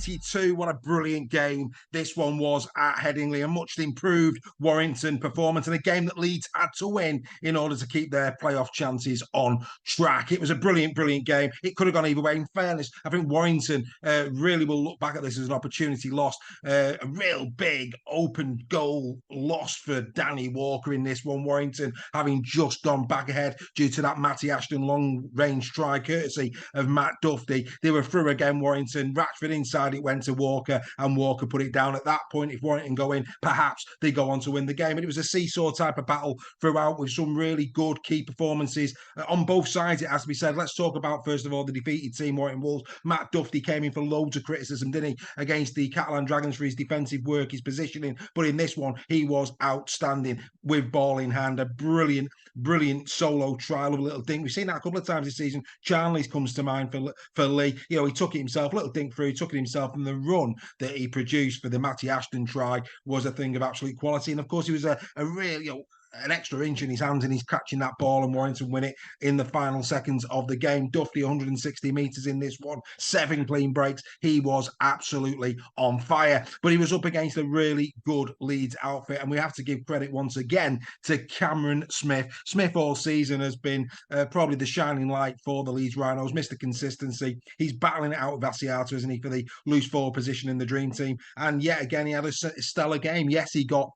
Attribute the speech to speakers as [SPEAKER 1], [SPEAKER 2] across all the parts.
[SPEAKER 1] 22. What a brilliant game this one was at Headingley. A much improved Warrington performance and a game that Leeds had to win in order to keep their playoff chances on track. It was a brilliant, brilliant game. It could have gone either way. In fairness, I think Warrington really will look back at this as an opportunity lost. A real big open goal loss for Danny Walker in this one. Warrington having just gone back ahead due to that Matty Ashton long-range try courtesy of Matt Duffy. They were through again, Warrington. Ratchford inside, it went to Walker, and Walker put it down. At that point, if Warrington go in, perhaps they go on to win the game. And it was a seesaw type of battle throughout with some really good key performances on both sides, it has to be said. Let's talk about, first of all, the defeated team, Warrington Wolves. Matt Duffy came in for loads of criticism, didn't he, against the Catalan Dragons for his defensive work, his positioning. But in this one, he was outstanding with ball in hand. A brilliant, brilliant solo trial of a little dink. We've seen that a couple of times this season. Charnley's comes to mind for Lee. You know, he took it himself, little dink through, took it himself, and the run that he produced for the Matty Ashton try was a thing of absolute quality. And of course, he was a real, an extra inch in his hands, and he's catching that ball, and Warrington win it in the final seconds of the game. Duffy, 160 metres in this one, 7 clean breaks. He was absolutely on fire, but he was up against a really good Leeds outfit, and we have to give credit once again to Cameron Smith. Smith all season has been probably the shining light for the Leeds Rhinos. Mr. Consistency. He's battling it out with Asiata, isn't he, for the loose forward position in the dream team, and yet again he had a stellar game. Yes, he got,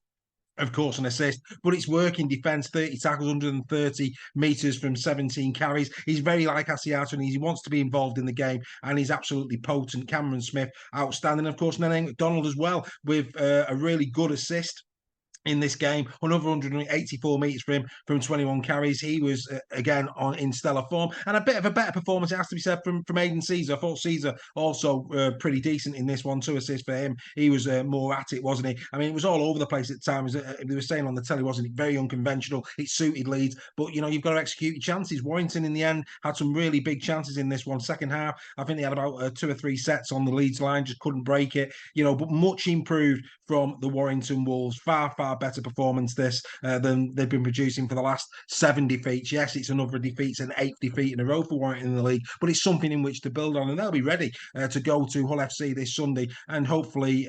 [SPEAKER 1] of course, an assist, but it's working defence, 30 tackles, 130 metres from 17 carries. He's very like Asiata, and he wants to be involved in the game, and he's absolutely potent. Cameron Smith, outstanding. Of course, Nene McDonald as well, with a really good assist in this game, another 184 metres for him from 21 carries. He was again in stellar form, and a bit of a better performance, it has to be said, from Aidan Caesar. I thought Caesar also pretty decent in this one. 2 assists for him. He was more at it, wasn't he? I mean, it was all over the place at times. They were saying on the telly, wasn't it? Very unconventional. It suited Leeds, but you've got to execute your chances. Warrington in the end had some really big chances in this one. Second half, I think they had about 2 or 3 sets on the Leeds line, just couldn't break it. But much improved from the Warrington Wolves. Far better performance this than they've been producing for the last 7 defeats. Yes, it's another defeat, it's an 8th defeat in a row for Warrington in the league, but it's something in which to build on, and they'll be ready to go to Hull FC this Sunday and hopefully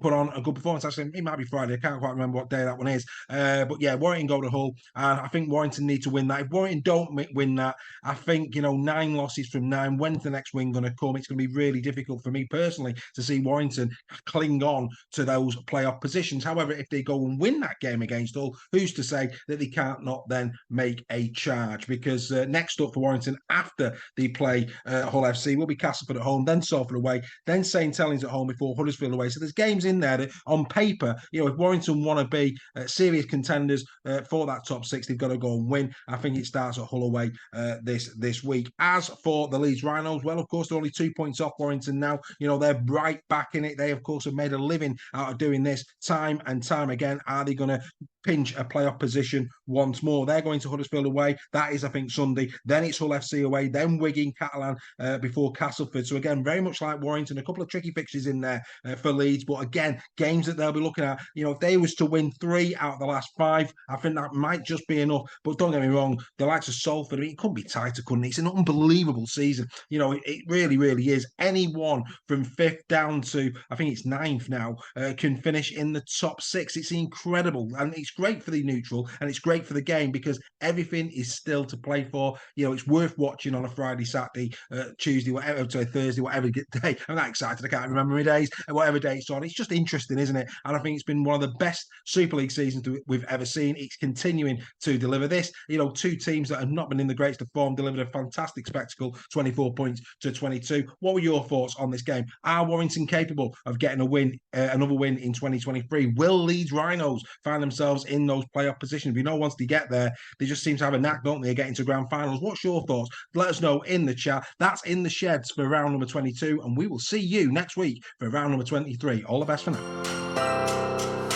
[SPEAKER 1] put on a good performance. Actually, it might be Friday, I can't quite remember what day that one is, but yeah, Warrington go to Hull, and I think Warrington need to win that. If Warrington don't win that, I think 9 losses from 9, when's the next win going to come? It's going to be really difficult for me personally to see Warrington cling on to those playoff positions. However, if they go and win that game against Hull, who's to say that they can't not then make a charge? Because next up for Warrington after they play Hull FC will be Castleford at home, then Salford away, then St Helens at home before Huddersfield away. So there's games in there that on paper, if Warrington want to be serious contenders for that top 6, they've got to go and win. I think it starts at Hull away this week. As for the Leeds Rhinos, well, of course, they're only 2 points off Warrington now. They're right back in it. They, of course, have made a living out of doing this time and time again. Are they going to pinch a playoff position once more? They're going to Huddersfield away. That is, I think, Sunday. Then it's Hull FC away. Then Wigan, Catalan before Castleford. So again, very much like Warrington, a couple of tricky fixtures in there for Leeds. But again, games that they'll be looking at. If they was to win 3 out of the last 5, I think that might just be enough. But don't get me wrong, the likes of Salford, it couldn't be tighter, couldn't it? It's an unbelievable season. It really, really is. Anyone from 5th down to, I think it's 9th now, can finish in the top 6. It's incredible, and it's great for the neutral, and it's great for the game because everything is still to play for. It's worth watching on a Friday, Saturday, Tuesday, whatever, sorry, Thursday, whatever day. I'm not excited, I can't remember my days, whatever day it's on. It's just interesting, isn't it? And I think it's been one of the best Super League seasons we've ever seen. It's continuing to deliver this. 2 teams that have not been in the greatest of form delivered a fantastic spectacle, 24 points to 22. What were your thoughts on this game? Are Warrington capable of getting a win, another win in 2023? Will Leeds Rhinos find themselves in those playoff positions? We know once they get there, they just seem to have a knack, don't they, of getting to grand finals. What's your thoughts? Let us know in the chat. That's In the Sheds for round number 22, and we will see you next week for round number 23. All the best for now.